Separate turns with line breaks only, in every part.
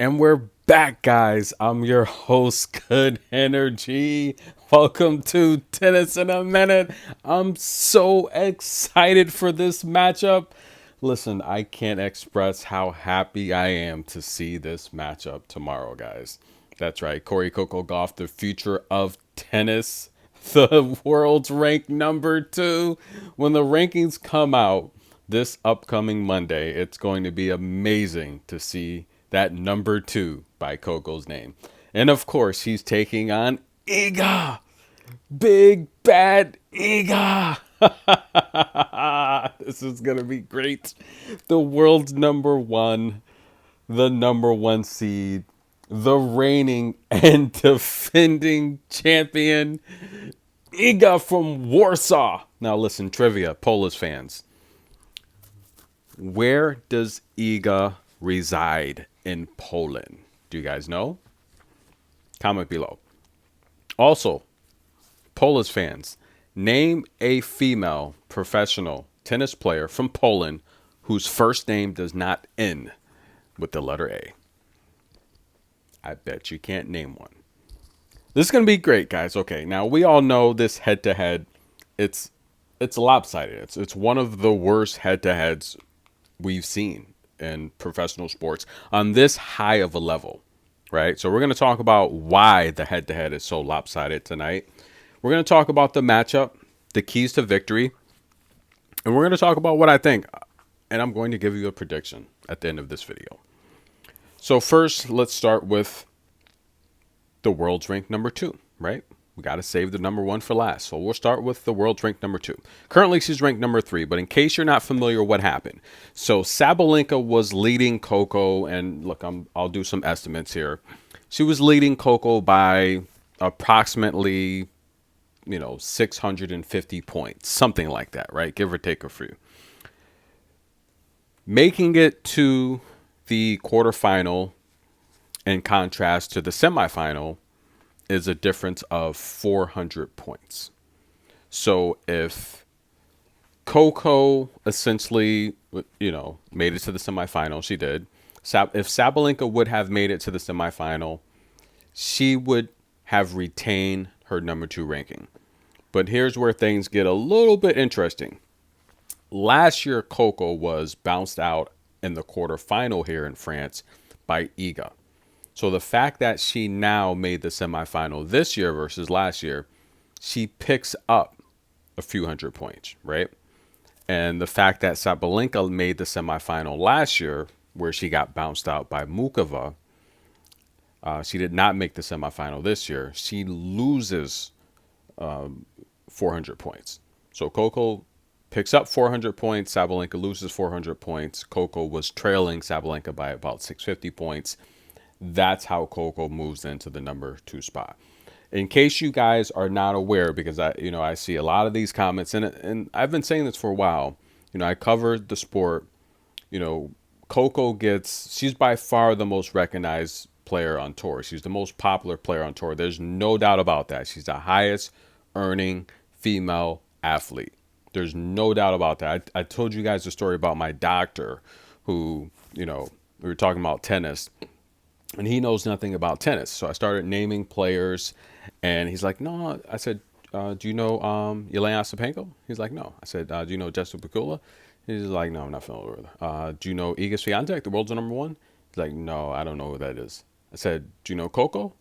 And we're back, guys. I'm your host, Good Energy. Welcome to Tennis in a Minute. I'm so excited for this matchup. Listen, I can't express how happy I am to see this matchup tomorrow, guys. That's right. Coco Gauff, the future of tennis, the world's ranked number two. When the rankings come out this upcoming Monday, it's going to be amazing to see that number two by Coco's name. And of course, he's taking on Iga. Big bad Iga. This is going to be great. The world's number one, the number one seed, the reigning and defending champion, Iga from Warsaw. Now, listen, trivia, Polish fans. Where does Iga reside in Poland? Do you guys know? Comment below. Also, Polish fans, name a female professional tennis player from Poland whose first name does not end with the letter A. I bet you can't name one. This is going to be great, guys. Okay, now we all know this head-to-head, it's lopsided. It's one of the worst head-to-heads we've seen in professional sports on this high of a level, right? So we're going to talk about why the head-to-head is so lopsided tonight. We're going to talk about the matchup, the keys to victory, and we're going to talk about what I think, and I'm going to give you a prediction at the end of this video. So first, let's start with the world's ranked number two, right? We got to save the number one for last. So we'll start with the world's ranked number two. Currently, she's ranked number three, but in case you're not familiar, what happened? So Sabalenka was leading Coco, and look, I'll do some estimates here. She was leading Coco by approximately, 650 points, something like that, right? Give or take a few. Making it to the quarterfinal, in contrast to the semifinal, is a difference of 400 points. So if Coco essentially, made it to the semifinal, she did. If Sabalenka would have made it to the semifinal, she would have retained her number two ranking. But here's where things get a little bit interesting. Last year, Coco was bounced out in the quarterfinal here in France by Iga. So the fact that she now made the semifinal this year versus last year, she picks up a few hundred points, right? And the fact that Sabalenka made the semifinal last year, where she got bounced out by Mukova, she did not make the semifinal this year. She loses 400 points. So Coco picks up 400 points. Sabalenka loses 400 points. Coco was trailing Sabalenka by about 650 points. That's how Coco moves into the number two spot. In case you guys are not aware, because I see a lot of these comments, and I've been saying this for a while. I covered the sport. Coco she's by far the most recognized player on tour. She's the most popular player on tour. There's no doubt about that. She's the highest earning female athlete. There's no doubt about that. I told you guys the story about my doctor who, we were talking about tennis. And he knows nothing about tennis. So I started naming players. And he's like, no. I said, do you know Yelena Ostapenko? He's like, no. I said, do you know Jessica Pegula? He's like, no, I'm not familiar with her. Do you know Iga Swiatek, the world's number one? He's like, no, I don't know who that is. I said, do you know Coco?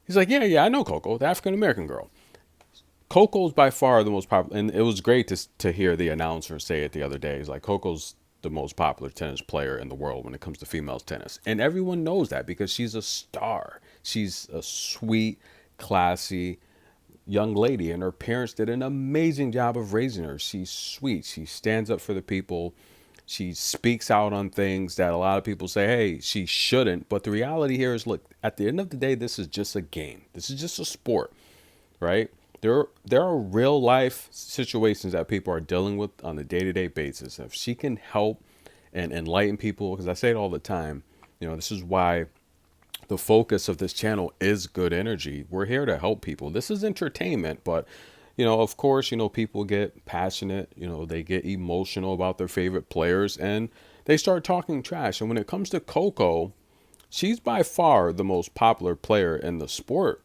He's like, yeah, I know Coco, the African-American girl. Coco's by far the most popular. And it was great to hear the announcer say it the other day. He's like, Coco's the most popular tennis player in the world when it comes to females tennis. And everyone knows that because she's a star. She's a sweet, classy young lady, and her parents did an amazing job of raising her. She's sweet. She stands up for the people. She speaks out on things that a lot of people say, hey, she shouldn't. But the reality here is, look, at the end of the day, this is just a game. This is just a sport, right? There are real life situations that people are dealing with on a day-to-day basis. If she can help and enlighten people, because I say it all the time, this is why the focus of this channel is Good Energy. We're here to help people. This is entertainment, but of course, people get passionate, they get emotional about their favorite players and they start talking trash. And when it comes to Coco, She's by far the most popular player in the sport,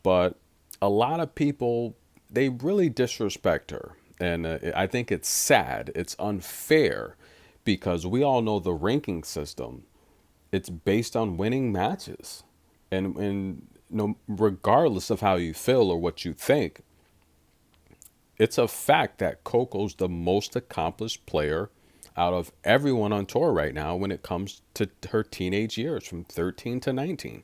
but a lot of people, they really disrespect her. And I think it's sad. It's unfair because we all know the ranking system. It's based on winning matches. And no, regardless of how you feel or what you think, it's a fact that Coco's the most accomplished player out of everyone on tour right now when it comes to her teenage years from 13 to 19.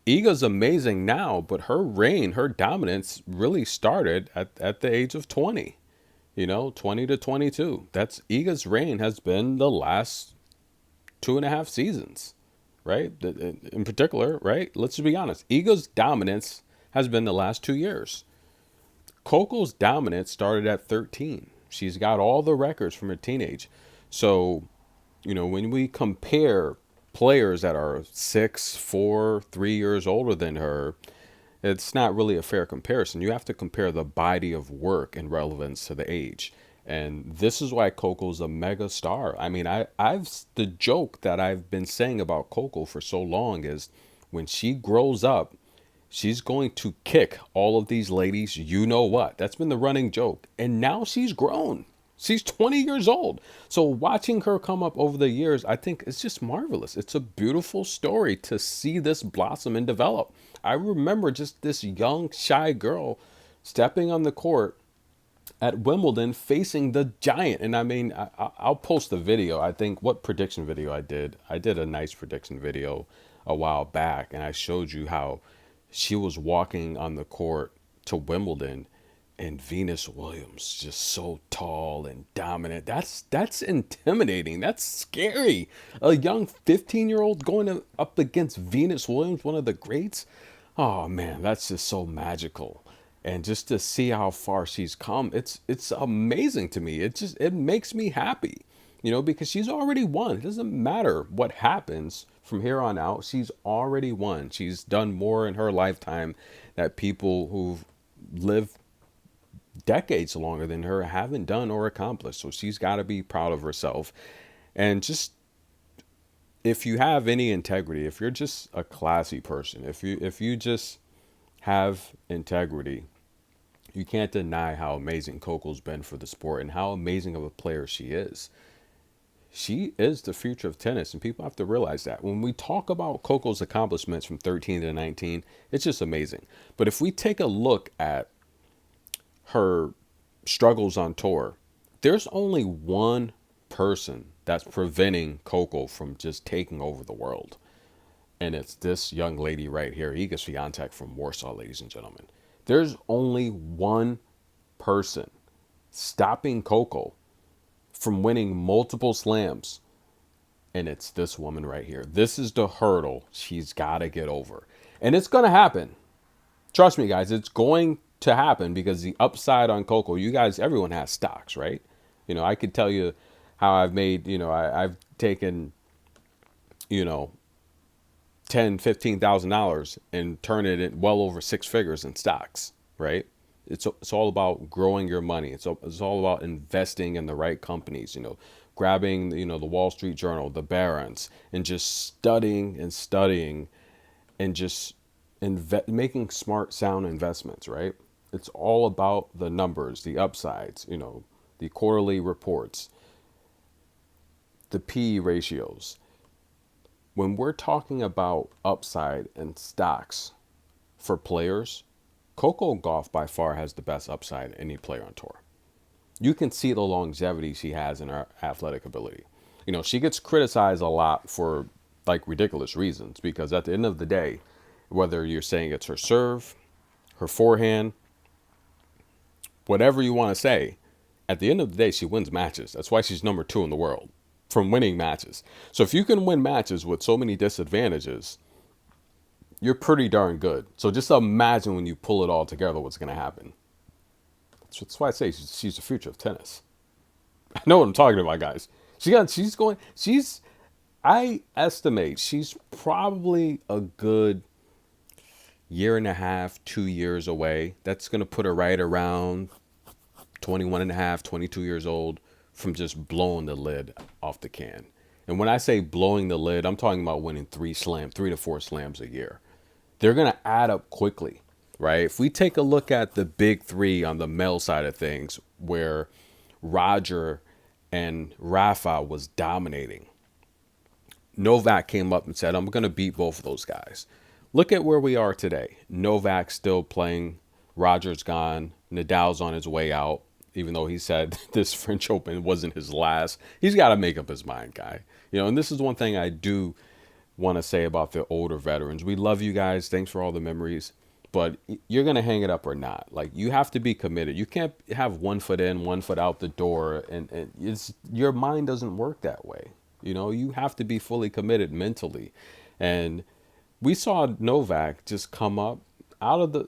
Iga's amazing now, but her reign, her dominance really started at the age of 20, 20 to 22. That's Iga's reign has been the last 2.5 seasons, right? In particular, right? Let's be honest. Iga's dominance has been the last 2 years. Coco's dominance started at 13. She's got all the records from her teenage. So, when we compare players that are 6, 4, 3 years older than her, it's not really a fair comparison. You have to compare the body of work and relevance to the age. And this is why Coco's a mega star. I mean, I've the joke that I've been saying about Coco for so long is when she grows up, she's going to kick all of these ladies, you know what? That's been the running joke. And now she's grown. She's 20 years old. So watching her come up over the years, I think it's just marvelous. It's a beautiful story to see this blossom and develop. I remember just this young, shy girl stepping on the court at Wimbledon facing the giant. And I mean, I'll post the video. I think what prediction video I did a nice prediction video a while back. And I showed you how she was walking on the court to Wimbledon and Venus Williams just so tall and dominant. That's intimidating. That's scary. A young 15-year-old going up against Venus Williams, one of the greats. Oh man, that's just so magical. And just to see how far she's come, it's amazing to me. It makes me happy. Because she's already won. It doesn't matter what happens from here on out. She's already won. She's done more in her lifetime that people who've lived decades longer than her haven't done or accomplished. So she's got to be proud of herself. And just if you have any integrity, if you're just a classy person, if you just have integrity, you can't deny how amazing Coco's been for the sport and how amazing of a player she is. She is the future of tennis, and people have to realize that. When we talk about Coco's accomplishments from 13 to 19, it's just amazing. But if we take a look at her struggles on tour, there's only one person that's preventing Coco from just taking over the world. And it's this young lady right here, Iga Swiatek from Warsaw, ladies and gentlemen. There's only one person stopping Coco from winning multiple slams. And it's this woman right here. This is the hurdle she's got to get over. And it's going to happen. Trust me, guys, it's going to happen because the upside on Coco, you guys, everyone has stocks, right? I could tell you how I've made, I've taken, $10,000, $15,000 and turn it in well over 6 figures in stocks, right? It's all about growing your money. It's all about investing in the right companies, grabbing, the Wall Street Journal, the Barron's, and just studying and just making smart, sound investments, right? It's all about the numbers, the upsides, the quarterly reports, the P ratios. When we're talking about upside and stocks for players, Coco Gauff by far has the best upside any player on tour. You can see the longevity she has in her athletic ability. She gets criticized a lot for like ridiculous reasons because at the end of the day, whether you're saying it's her serve, her forehand, whatever you want to say, at the end of the day, she wins matches. That's why she's number 2 in the world from winning matches. So if you can win matches with so many disadvantages, you're pretty darn good. So just imagine when you pull it all together, what's going to happen. That's why I say she's the future of tennis. I know what I'm talking about, guys. I estimate she's probably a good year and a half, 2 years away. That's going to put her right around 21 and a half, 22 years old from just blowing the lid off the can. And when I say blowing the lid, I'm talking about winning 3 to 4 slams a year. They're going to add up quickly, right? If we take a look at the big three on the male side of things, where Roger and Rafa was dominating, Novak came up and said, I'm going to beat both of those guys. Look at where we are today. Novak's still playing. Roger's gone. Nadal's on his way out, even though he said this French Open wasn't his last. He's got to make up his mind, guy. And this is one thing I do want to say about the older veterans. We love you guys. Thanks for all the memories. But you're going to hang it up or not. Like, you have to be committed. You can't have 1 foot in, 1 foot out the door. And your mind doesn't work that way. You have to be fully committed mentally. And we saw Novak just come up out of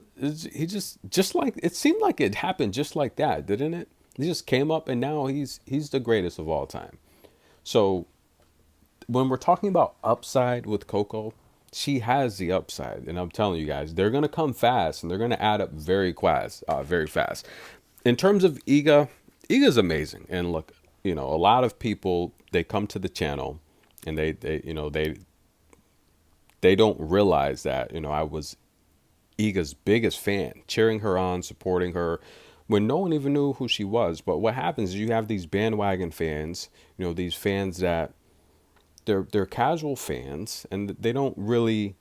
he just like, it seemed like it happened just like that, didn't it? He just came up and now he's the greatest of all time. So when we're talking about upside with Coco, she has the upside. And I'm telling you guys, they're going to come fast and they're going to add up very fast, very fast. In terms of Iga's amazing. And look, a lot of people, they come to the channel and they don't realize that, I was Iga's biggest fan, cheering her on, supporting her when no one even knew who she was. But what happens is you have these bandwagon fans, these fans that they're casual fans and they don't really,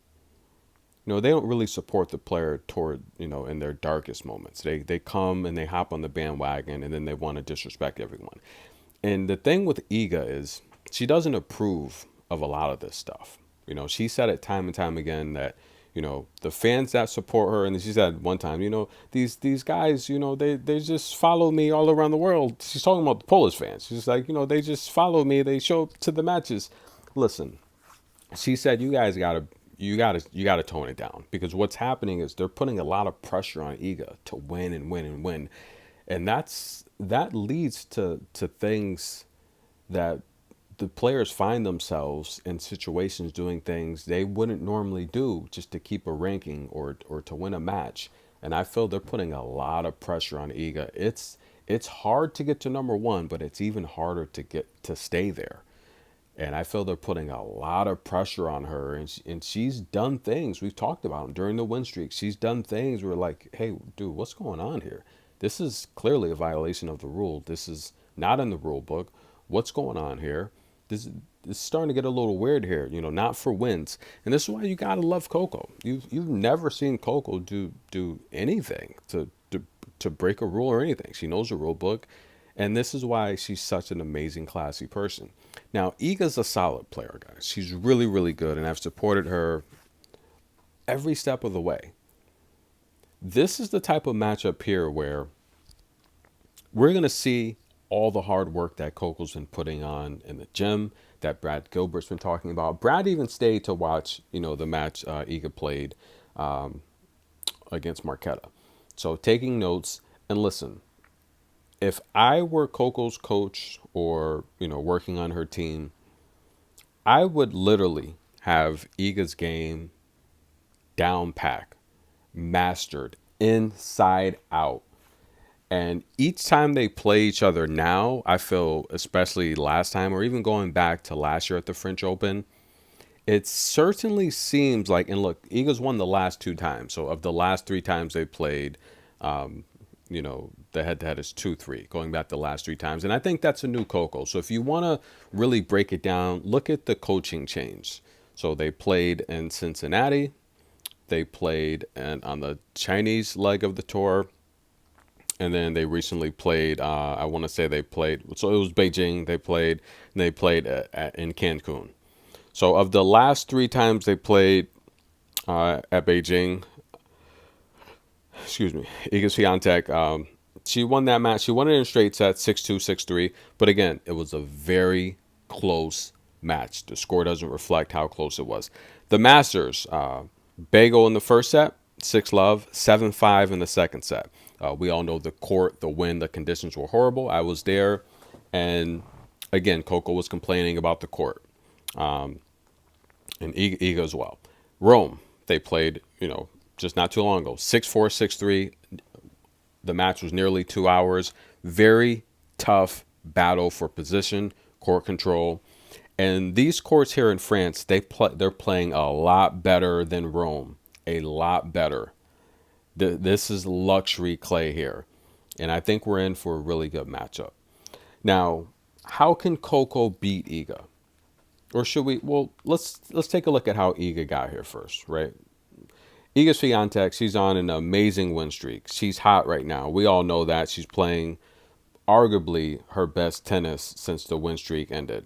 they don't really support the player toward, in their darkest moments. They come and they hop on the bandwagon and then they want to disrespect everyone. And the thing with Iga is she doesn't approve of a lot of this stuff. She said it time and time again that, the fans that support her, and she said one time, these guys, they just follow me all around the world. She's talking about the Polish fans. She's like, they just follow me. They show up to the matches. Listen, she said, you gotta tone it down, because what's happening is they're putting a lot of pressure on Iga to win and win and win. And that leads to things that the players find themselves in situations doing things they wouldn't normally do just to keep a ranking or to win a match. And I feel they're putting a lot of pressure on Iga. It's hard to get to number one, but it's even harder to stay there. And I feel they're putting a lot of pressure on her. And she's done things we've talked about during the win streak. She's done things where, like, hey, dude, what's going on here? This is clearly a violation of the rule. This is not in the rule book. What's going on here? This is starting to get a little weird here, not for wins. And this is why you got to love Coco. You've never seen Coco do anything to break a rule or anything. She knows the rule book. And this is why she's such an amazing, classy person. Now, Iga's a solid player, guys. She's really, really good. And I've supported her every step of the way. This is the type of matchup here where we're going to see all the hard work that Coco's been putting on in the gym, that Brad Gilbert's been talking about. Brad even stayed to watch, the match Iga played against Marquetta. So taking notes. And listen, if I were Coco's coach or, working on her team, I would literally have Iga's game down pack, mastered inside out. And each time they play each other now, I feel, especially last time or even going back to last year at the French Open, it certainly seems like, and look, Iga's won the last 2 times. So of the last 3 times they played, the head-to-head is 2-3, going back the last 3 times. And I think that's a new Coco. So if you want to really break it down, look at the coaching change. So they played in Cincinnati. They played on the Chinese leg of the tour. And then they recently played, I want to say they played, so it was Beijing they played, and they played in Cancun. So of the last 3 times they played at Beijing, Iga Swiatek, she won that match. She won it in straight sets, 6-2, 6-3. But again, it was a very close match. The score doesn't reflect how close it was. The Masters, Bagel in the first set, 6-love, 7-5 in the second set. We all know the court, the wind, the conditions were horrible. I was there. And again, Coco was complaining about the court. And Iga as well. Rome, they played, just not too long ago. 6-4, 6-3. The match was nearly 2 hours. Very tough battle for position, court control. And these courts here in France, they're playing a lot better than Rome, a lot better. This is luxury clay here, and I think we're in for a really good matchup. Now, how can Coco beat Iga? Or should we? Well, let's take a look at how Iga got here first, right? Iga Swiatek, she's on an amazing win streak. She's hot right now. We all know that. She's playing arguably her best tennis since the win streak ended,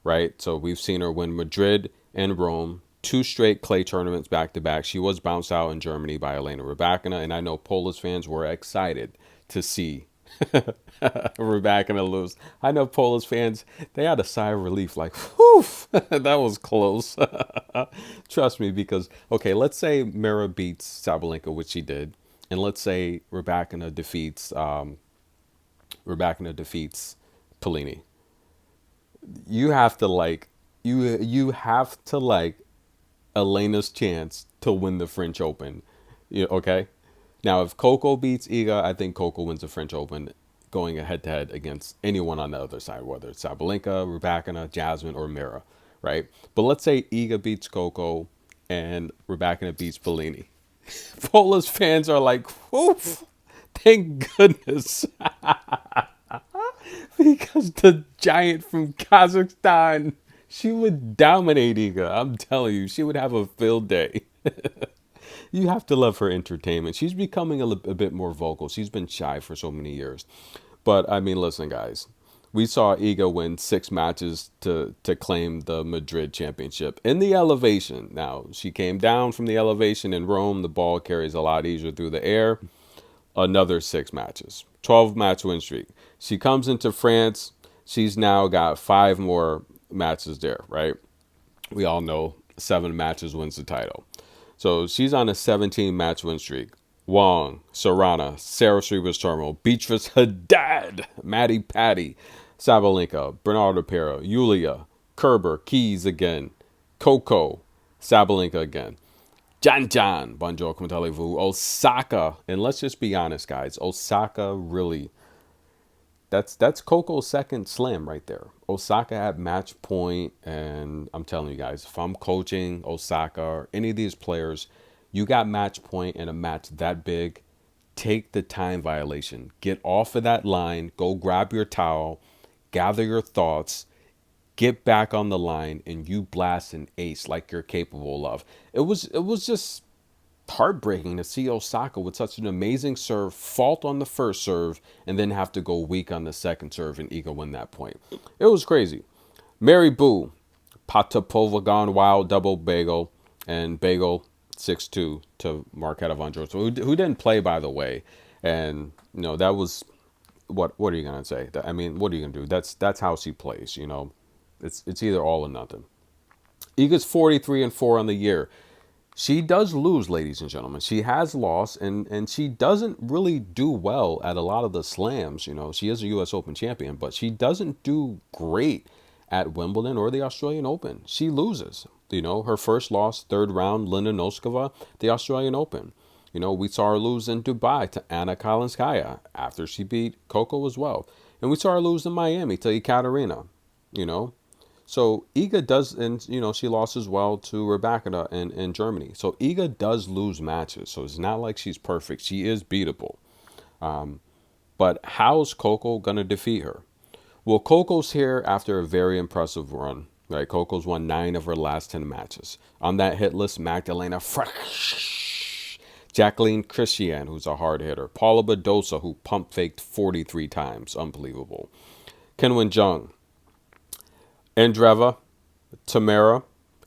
right? So we've seen her win Madrid and Rome, two straight clay tournaments back to back. She was bounced out in Germany by Elena Rybakina, and I know Polish fans were excited to see Rybakina lose. I know Polish fans, they had a sigh of relief, like, whew, that was close. Trust me, because, okay, let's say Mira beats Sabalenka, which she did, and let's say Rybakina defeats Polini. You have to like you have to like Elena's chance to win the French Open. Okay? Now, if Coco beats Iga, I think Coco wins the French Open going head to head against anyone on the other side, whether it's Sabalenka, Rybakina, Jasmine, or Mira, right? But let's say Iga beats Coco and Rybakina beats Polini. Polish fans are like, woof, thank goodness. Because the giant from Kazakhstan, she would dominate Iga. I'm telling you, she would have a field day. You have to love her entertainment. She's becoming a bit more vocal. She's been shy for so many years. But, I mean, listen, guys. We saw Iga win 6 matches to claim the Madrid championship in the elevation. Now, she came down from the elevation in Rome. The ball carries a lot easier through the air. Another 6 matches. 12-match win streak. She comes into France. She's now got 5 more matches there, right? We all know 7 matches wins the title. So she's on a 17-match win streak. Wong, Serrana, Sarah Srivastava, Beatrice Haddad, Maddie Patty, Sabalenka, Bernardo Pera, Yulia, Kerber, Keys again, Coco, Sabalenka again. Jan, bonjour, comment allez-vous? Osaka, and let's just be honest, guys. Osaka really, that's Coco's second slam right there. Osaka at match point, and I'm telling you guys, if I'm coaching Osaka or any of these players, you got match point in a match that big, take the time violation. Get off of that line, go grab your towel, gather your thoughts, get back on the line, and you blast an ace like you're capable of. It was just heartbreaking to see Osaka with such an amazing serve, fault on the first serve, and then have to go weak on the second serve and Iga win that point. It was crazy. Mary Boo, Potapova gone wild, double bagel, and bagel 6-2 to Marketa Vondrousova, who didn't play, by the way. And, that was, what are you going to say? I mean, what are you going to do? That's how she plays, It's either all or nothing. Iga's 43-4 on the year. She does lose, ladies and gentlemen. She has lost, and she doesn't really do well at a lot of the slams. She is a U.S. Open champion, but she doesn't do great at Wimbledon or the Australian Open. She loses. Her first loss, 3rd round, Linda Noskova, the Australian Open. We saw her lose in Dubai to Anna Kalinskaya after she beat Coco as well. And we saw her lose in Miami to Ekaterina, So Iga does, and she lost as well to Rybakina in Germany. So Iga does lose matches. So it's not like she's perfect. She is beatable. But how's Coco gonna defeat her? Well, Coco's here after a very impressive run. Right, Coco's won 9 of her last 10 matches. On that hit list, Magdalena Frech, Jacqueline Christian, who's a hard hitter, Paula Badosa, who pump faked 43 times, unbelievable, Kenwin Jung, Andreva, Tamara,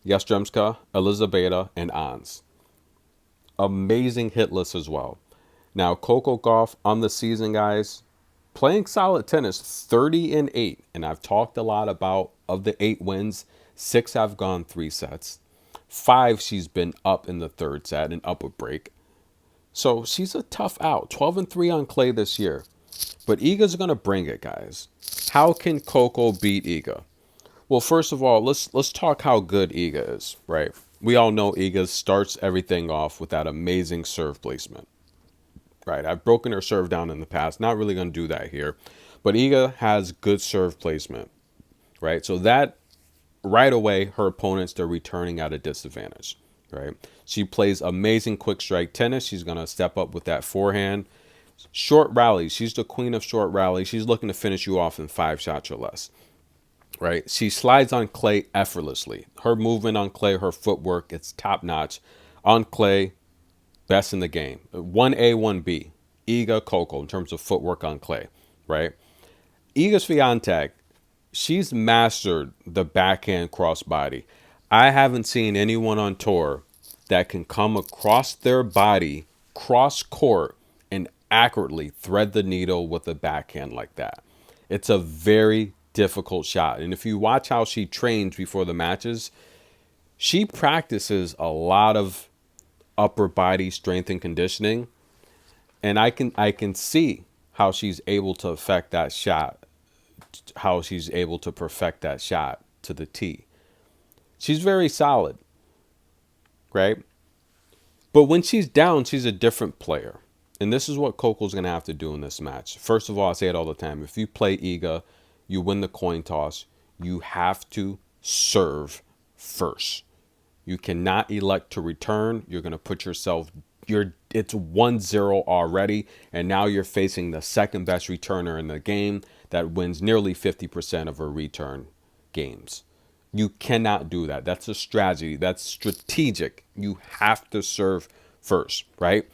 Yastremska, Elizabeta, and Ans. Amazing hit list as well. Now, Coco Gauff on the season, guys, playing solid tennis, 30-8. And I've talked a lot about, of the 8 wins, 6 have gone 3 sets. 5, she's been up in the 3rd set and up a break. So she's a tough out. 12-3 on clay this year. But Iga's going to bring it, guys. How can Coco beat Iga? Well, first of all, let's talk how good Iga is, right? We all know Iga starts everything off with that amazing serve placement. Right, I've broken her serve down in the past. Not really going to do that here. But Iga has good serve placement. Right, so that right away, her opponents, they're returning at a disadvantage, right? She plays amazing quick strike tennis. She's going to step up with that forehand. Short rally. She's the queen of short rally. She's looking to finish you off in 5 shots or less, right? She slides on clay effortlessly. Her movement on clay, her footwork, it's top notch. On clay, best in the game. 1A, 1B. Iga, Coco in terms of footwork on clay, right? Iga Swiatek, she's mastered the backhand crossbody. I haven't seen anyone on tour that can come across their body, cross court, and accurately thread the needle with a backhand like that. It's a very difficult shot. And if you watch how she trains before the matches, she practices a lot of upper body strength and conditioning. And I can see how she's able to affect that shot, how she's able to perfect that shot to the tee. She's very solid, right? But when she's down, she's a different player. And this is what Coco's going to have to do in this match. First of all, I say it all the time. If you play Iga, you win the coin toss, you have to serve first. You cannot elect to return. You're going to put yourself, it's 1-0 already, and now you're facing the second best returner in the game that wins nearly 50% of her return games. You cannot do that. That's a strategy. That's strategic. You have to serve first, right?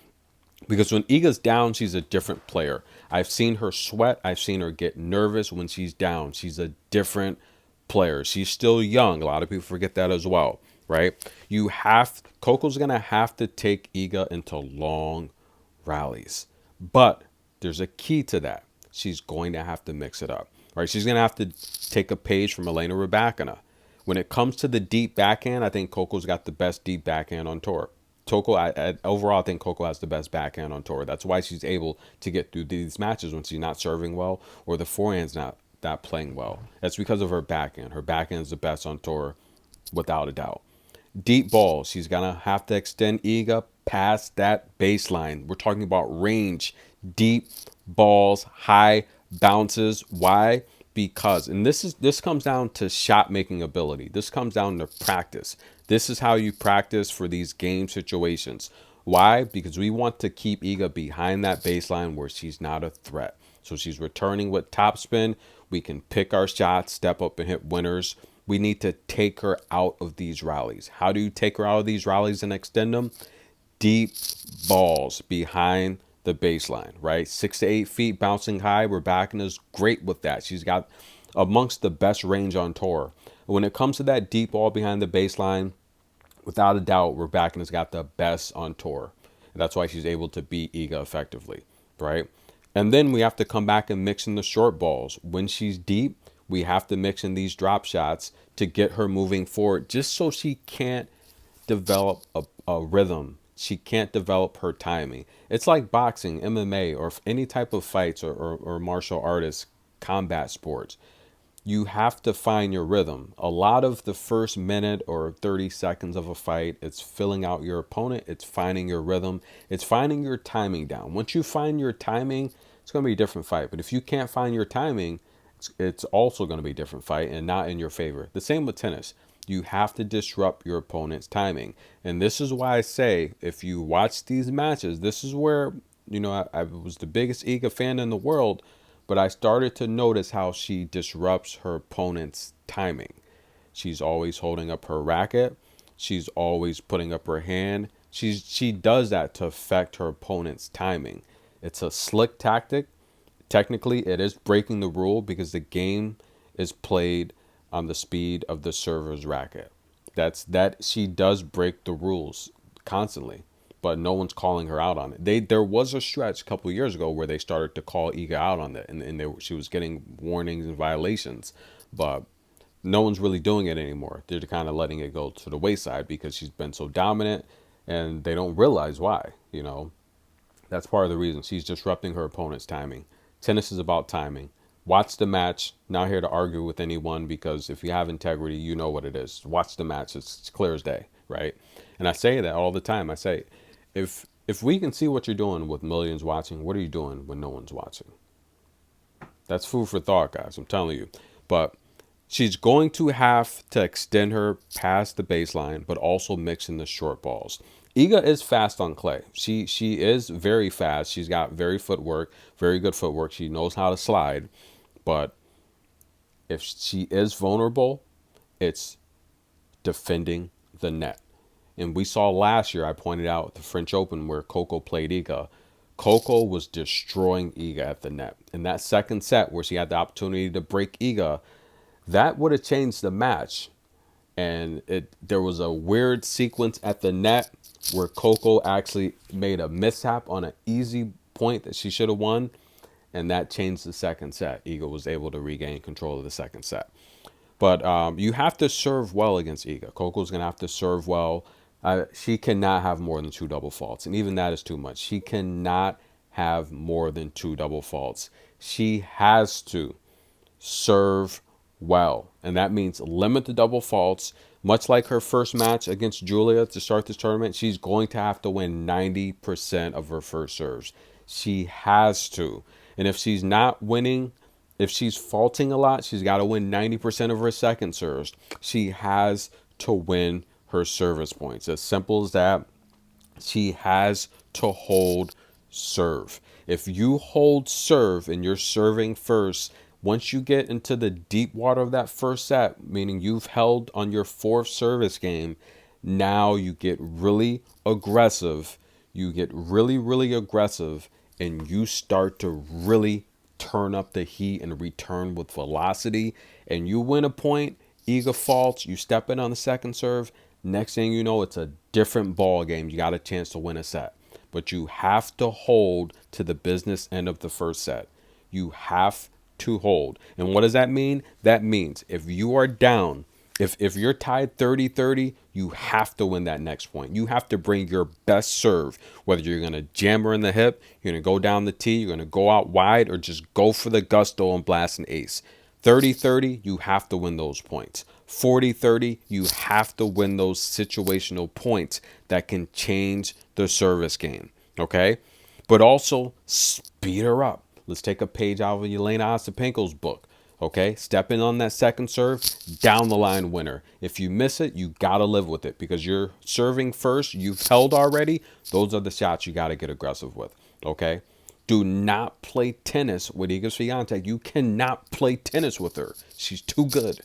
Because when Iga's down, she's a different player. I've seen her sweat. I've seen her get nervous when she's down. She's a different player. She's still young. A lot of people forget that as well, right? Coco's going to have to take Iga into long rallies. But there's a key to that. She's going to have to mix it up, right? She's going to have to take a page from Elena Rybakina. When it comes to the deep backhand, I think Coco's got the best deep backhand on tour. Overall, I think Coco has the best backhand on tour. That's why she's able to get through these matches when she's not serving well or the forehand's not playing well. That's because of her backhand. Her backhand is the best on tour, without a doubt. Deep balls, she's going to have to extend Iga past that baseline. We're talking about range, deep balls, high bounces. Why? Because, and this comes down to shot making ability. This comes down to practice. This is how you practice for these game situations. Why? Because we want to keep Iga behind that baseline where she's not a threat. So she's returning with topspin. We can pick our shots, step up and hit winners. We need to take her out of these rallies. How do you take her out of these rallies and extend them? Deep balls behind the baseline, right? 6 to 8 feet bouncing high. Rybakina's great with that. She's got amongst the best range on tour. When it comes to that deep ball behind the baseline, without a doubt, Rybakina's got the best on tour. And that's why she's able to beat Iga effectively, right? And then we have to come back and mix in the short balls. When she's deep, we have to mix in these drop shots to get her moving forward, just so she can't develop a rhythm. She can't develop her timing. It's like boxing, MMA, or any type of fights or martial artists, combat sports. You have to find your rhythm. A lot of the first minute or 30 seconds of a fight, it's filling out your opponent. It's finding your rhythm. It's finding your timing down. Once you find your timing, it's going to be a different fight. But if you can't find your timing, it's also going to be a different fight and not in your favor. The same with tennis. You have to disrupt your opponent's timing. And this is why I say, if you watch these matches, this is where, I was the biggest Iga fan in the world, but I started to notice how she disrupts her opponent's timing. She's always holding up her racket. She's always putting up her hand. She does that to affect her opponent's timing. It's a slick tactic. Technically, it is breaking the rule because the game is played on the speed of the server's racket. She does break the rules constantly, but no one's calling her out on it. There was a stretch a couple of years ago where they started to call Iga out on that, and she was getting warnings and violations, but no one's really doing it anymore. They're kind of letting it go to the wayside because she's been so dominant, and they don't realize why. That's part of the reason. She's disrupting her opponent's timing. Tennis is about timing. Watch the match. Not here to argue with anyone, because if you have integrity, you know what it is. Watch the match. It's clear as day, right? And I say that all the time. I say, if we can see what you're doing with millions watching, what are you doing when no one's watching? That's food for thought, guys. I'm telling you. But She's going to have to extend her past the baseline, but also mix in the short balls. Iga is fast on clay. She is very fast. She's got very good footwork. She knows how to slide, but if she is vulnerable, it's defending the net. And we saw last year, I pointed out the French Open where Coco played Iga. Coco was destroying Iga at the net. In that second set where she had the opportunity to break Iga, that would have changed the match. And there was a weird sequence at the net where Coco actually made a mishap on an easy point that she should have won, and that changed the second set. Iga was able to regain control of the second set. But you have to serve well against Iga. Coco's going to have to serve well. She cannot have more than 2 double faults, and even that is too much. She cannot have more than 2 double faults. She has to serve well, and that means limit the double faults. Much like her first match against Julia to start this tournament, she's going to have to win 90% of her first serves. She has to. And if she's not winning, if she's faulting a lot, she's got to win 90% of her second serves. She has to win her service points. As simple as that. She has to hold serve. If you hold serve and you're serving first, once you get into the deep water of that first set, meaning you've held on your fourth service game, now you get really aggressive. You get really, really aggressive, and you start to really turn up the heat and return with velocity. And you win a point, Iga faults, you step in on the second serve. Next thing you know, it's a different ball game. You got a chance to win a set. But you have to hold to the business end of the first set. You have to hold. And what does that mean? That means if you are down, if you're tied 30-30, you have to win that next point. You have to bring your best serve, whether you're going to jam her in the hip, you're going to go down the tee, you're going to go out wide, or just go for the gusto and blast an ace. 30-30, you have to win those points. 40-30, you have to win those situational points that can change the service game, okay? But also speed her up. Let's take a page out of Yelena Ostapenko's book, okay? Step in on that second serve, down the line winner. If you miss it, you got to live with it because you're serving first. You've held already. Those are the shots you got to get aggressive with, okay? Do not play tennis with Iga Swiatek. You cannot play tennis with her. She's too good.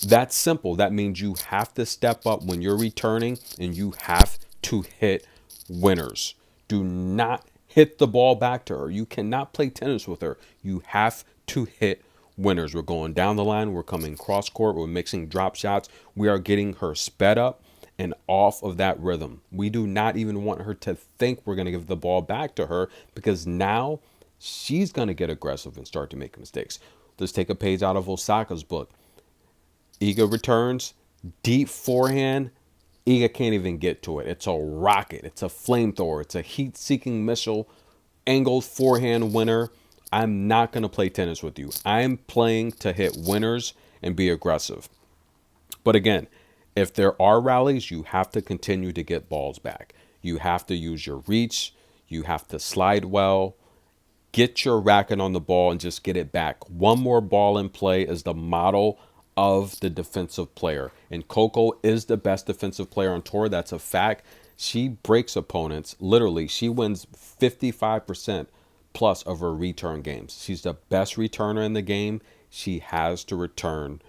That's simple. That means you have to step up when you're returning and you have to hit winners. Do not hit the ball back to her. You cannot play tennis with her. You have to hit winners. We're going down the line. We're coming cross court. We're mixing drop shots. We are getting her sped up and off of that rhythm. We do not even want her to think we're going to give the ball back to her because now she's going to get aggressive and start to make mistakes. Let's take a page out of Osaka's book. Iga returns, deep forehand. Iga can't even get to it. It's a rocket. It's a flamethrower. It's a heat-seeking missile. Angled forehand winner. I'm not going to play tennis with you. I'm playing to hit winners and be aggressive. But again, if there are rallies, you have to continue to get balls back. You have to use your reach. You have to slide well. Get your racket on the ball and just get it back. One more ball in play is the model of the defensive player. And Coco is the best defensive player on tour. That's a fact. She breaks opponents. Literally, she wins 55% plus of her return games. She's the best returner in the game. She has to return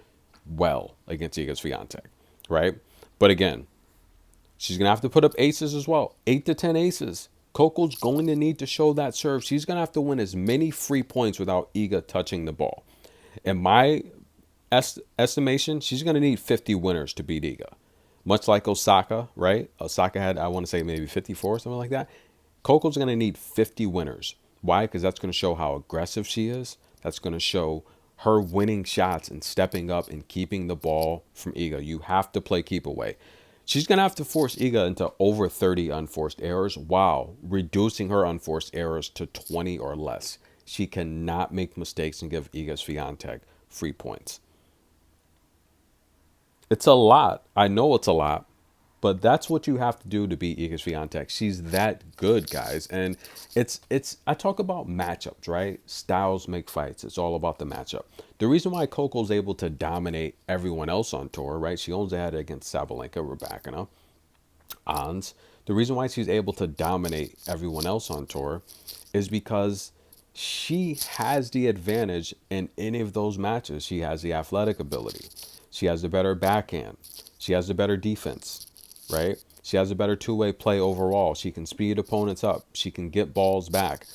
well against Iga Swiatek, right? But again, she's going to have to put up aces as well. 8 to 10 aces. Coco's going to need to show that serve. She's going to have to win as many free points without Iga touching the ball. In my estimation, she's going to need 50 winners to beat Iga. Much like Osaka, right? Osaka had, I want to say, maybe 54 or something like that. Coco's going to need 50 winners. Why? Because that's going to show how aggressive she is. That's going to show her winning shots and stepping up and keeping the ball from Iga. You have to play keep away. She's going to have to force Iga into over 30 unforced errors while reducing her unforced errors to 20 or less. She cannot make mistakes and give Iga Swiatek free points. It's a lot. I know it's a lot, But that's what you have to do to beat Iga Swiatek. She's that good, guys. And it's I talk about matchups, right? Styles make fights. It's all about the matchup. The reason why Coco's able to dominate everyone else on tour, right? She only had it against Sabalenka, Rebecca, Ons. The reason why she's able to dominate everyone else on tour is because she has the advantage in any of those matches. She has the athletic ability. She has the better backhand. She has the better defense, right? She has a better two-way play overall. She can speed opponents up. She can get balls back.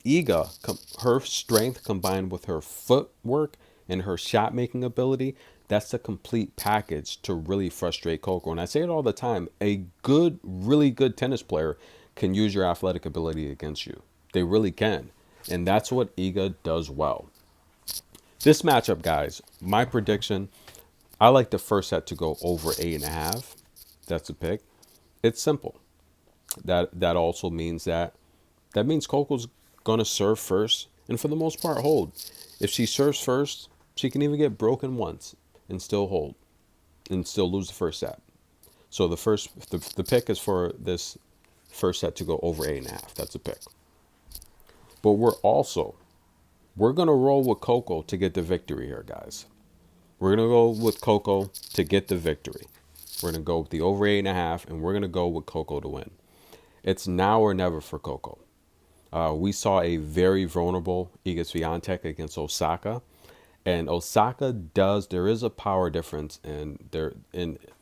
Iga, her strength combined with her footwork and her shot making ability, that's a complete package to really frustrate Coco. And I say it all the time, a good, really good tennis player can use your athletic ability against you. They really can. And that's what Iga does well. This matchup, guys, my prediction, I like the first set to go over 8.5. That's a pick. It's simple. That also means that means Coco's gonna serve first, and for the most part hold. If she serves first, she can even get broken once and still hold, and still lose the first set. So the pick is for this first set to go over 8.5. That's a pick. But we're gonna roll with Coco to get the victory here, guys. We're gonna go with Coco to get the victory. We're gonna go with the over 8.5, and we're gonna go with Coco to win. It's now or never for Coco. We saw a very vulnerable Iga Swiatek against Osaka, and there is a power difference, and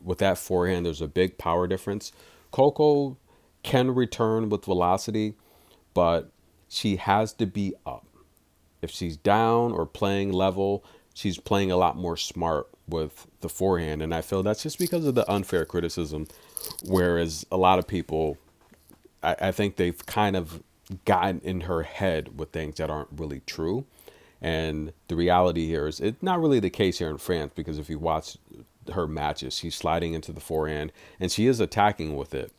with that forehand, there's a big power difference. Coco can return with velocity, but she has to be up. If she's down or playing level, she's playing a lot more smart with the forehand, and I feel that's just because of the unfair criticism. Whereas a lot of people, I think they've kind of gotten in her head with things that aren't really true. And the reality here is it's not really the case here in France, because if you watch her matches, she's sliding into the forehand and she is attacking with it.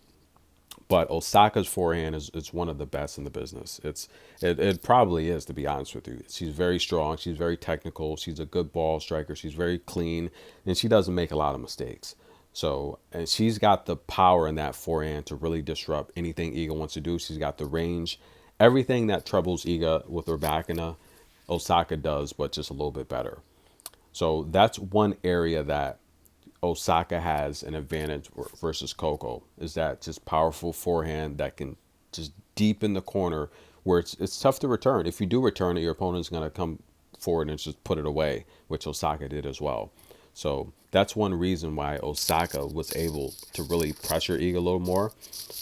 But Osaka's forehand is one of the best in the business. It probably is, to be honest with you. She's very strong. She's very technical. She's a good ball striker. She's very clean, and she doesn't make a lot of mistakes. So, and she's got the power in that forehand to really disrupt anything Iga wants to do. She's got the range, everything that troubles Iga with her backhand, Osaka does, but just a little bit better. So that's one area that Osaka has an advantage versus Coco, is that just powerful forehand that can just deep in the corner where it's tough to return. If you do return it, your opponent's going to come forward and just put it away, which Osaka did as well. So that's one reason why Osaka was able to really pressure Iga a little more.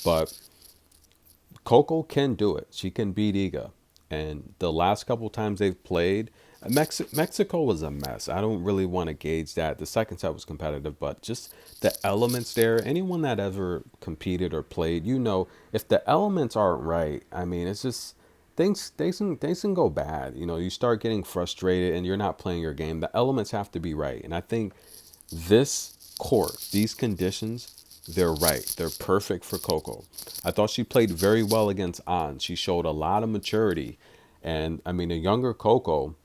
But Coco can do it. She can beat Iga. And the last couple times they've played, Mexico was a mess. I don't really want to gauge that. The second set was competitive, but just the elements there, anyone that ever competed or played, if the elements aren't right, I mean, it's just things can go bad. You start getting frustrated and you're not playing your game. The elements have to be right. And I think this court, these conditions, they're right. They're perfect for Coco. I thought she played very well against Ons. She showed a lot of maturity. And I mean, a younger Coco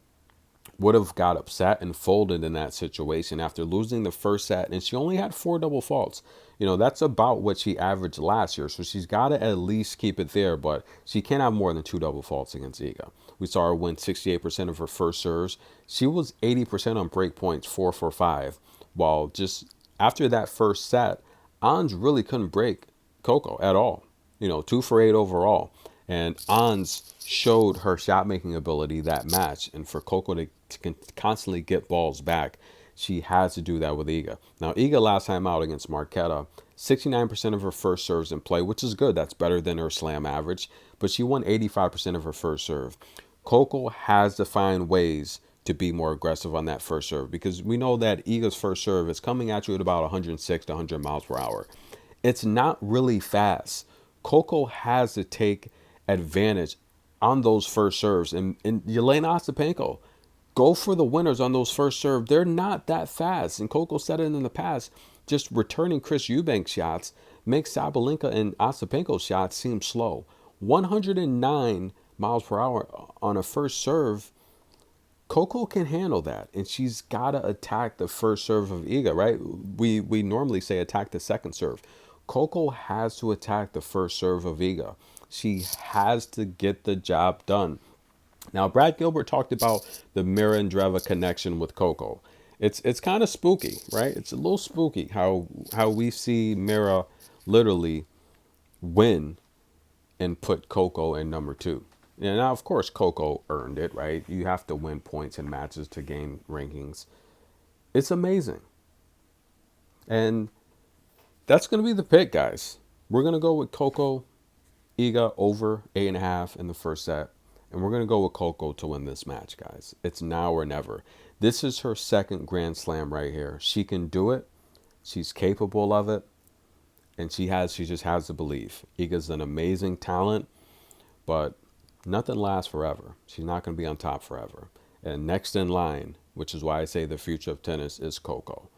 would have got upset and folded in that situation after losing the first set. And she only had 4 double faults. That's about what she averaged last year. So she's got to at least keep it there, but she can't have more than 2 double faults against Iga. We saw her win 68% of her first serves. She was 80% on break points, 4 for 5. While just after that first set, Ons really couldn't break Coco at all. 2 for 8 overall. And Ons showed her shot making ability that match. And for Coco to constantly get balls back, she has to do that with Iga. Now, Iga last time out against Marquetta, 69% of her first serves in play, which is good. That's better than her slam average. But she won 85% of her first serve. Coco has to find ways to be more aggressive on that first serve, because we know that Iga's first serve is coming at you at about 106 to 100 miles per hour. It's not really fast. Coco has to take advantage on those first serves. And Yelena Ostapenko, go for the winners on those first serve. They're not that fast. And Coco said it in the past, just returning Chris Eubank shots makes Sabalenka and Ostapenko shots seem slow. 109 miles per hour on a first serve, Coco can handle that, and she's got to attack the first serve of Iga, right? We normally say attack the second serve. Coco has to attack the first serve of Iga. She has to get the job done. Now, Brad Gilbert talked about the Mira Andreeva connection with Coco. It's kind of spooky, right? It's a little spooky how we see Mira literally win and put Coco in number two. Yeah, now of course Coco earned it, right? You have to win points in matches to gain rankings. It's amazing. And that's gonna be the pick, guys. We're gonna go with Coco Iga over 8.5 in the first set. And we're gonna go with Coco to win this match, guys. It's now or never. This is her second Grand Slam right here. She can do it. She's capable of it. And she just has to believe. Iga's an amazing talent, but nothing lasts forever. She's not going to be on top forever. And next in line, which is why I say the future of tennis, is Coco.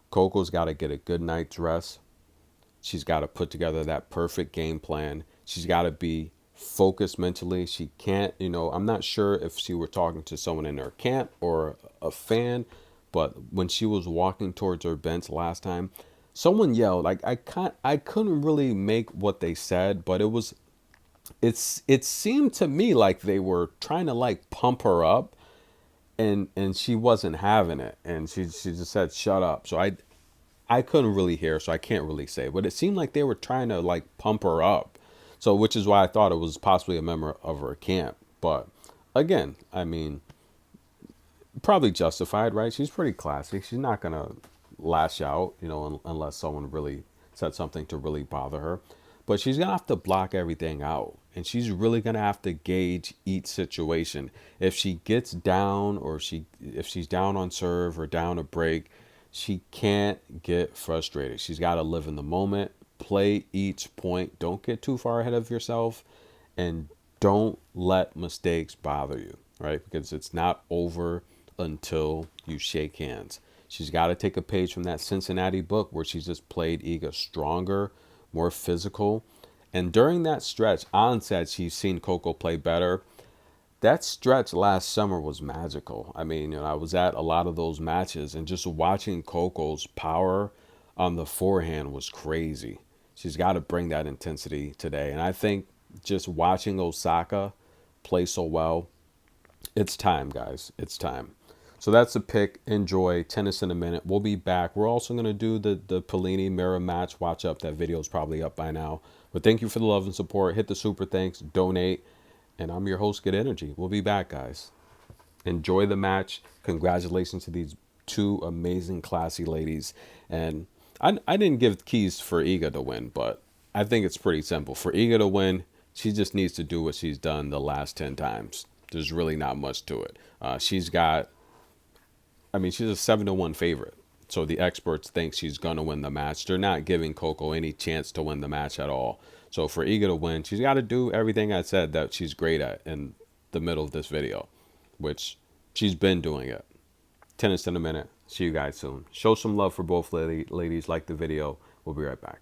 Coco's got to get a good night's rest. She's got to put together that perfect game plan. She's got to be focused mentally. She can't, I'm not sure if she were talking to someone in her camp or a fan, but when she was walking towards her bench last time, someone yelled. Like I couldn't really make what they said, but it seemed to me like they were trying to like pump her up, and she wasn't having it, and she just said shut up. So I couldn't really hear, so I can't really say, but it seemed like they were trying to like pump her up. So which is why I thought it was possibly a member of her camp. But again, I mean, probably justified, right? She's pretty classy. She's not gonna lash out, unless someone really said something to really bother her. But she's gonna have to block everything out, and she's really gonna have to gauge each situation. If she gets down, or if she's down on serve or down a break, she can't get frustrated. She's got to live in the moment, play each point. Don't get too far ahead of yourself, and don't let mistakes bother you, right? Because it's not over until you shake hands. She's got to take a page from that Cincinnati book where she's just played Iga stronger, more physical. And during that stretch, An said she's seen Coco play better. That stretch last summer was magical. I mean, I was at a lot of those matches, and just watching Coco's power on the forehand was crazy. She's got to bring that intensity today. And I think just watching Osaka play so well, it's time, guys. It's time. So that's the pick. Enjoy. Tennis in a minute. We'll be back. We're also going to do the Polini Mira match. Watch up. That video is probably up by now. But thank you for the love and support. Hit the super thanks. Donate. And I'm your host, Good Energy. We'll be back, guys. Enjoy the match. Congratulations to these two amazing, classy ladies. And I didn't give keys for Iga to win, but I think it's pretty simple. For Iga to win, she just needs to do what she's done the last 10 times. There's really not much to it. She's a 7-1 favorite. So the experts think she's going to win the match. They're not giving Coco any chance to win the match at all. So for Iga to win, she's got to do everything I said that she's great at in the middle of this video, which she's been doing it. Tennis in a minute. See you guys soon. Show some love for both ladies. Like the video. We'll be right back.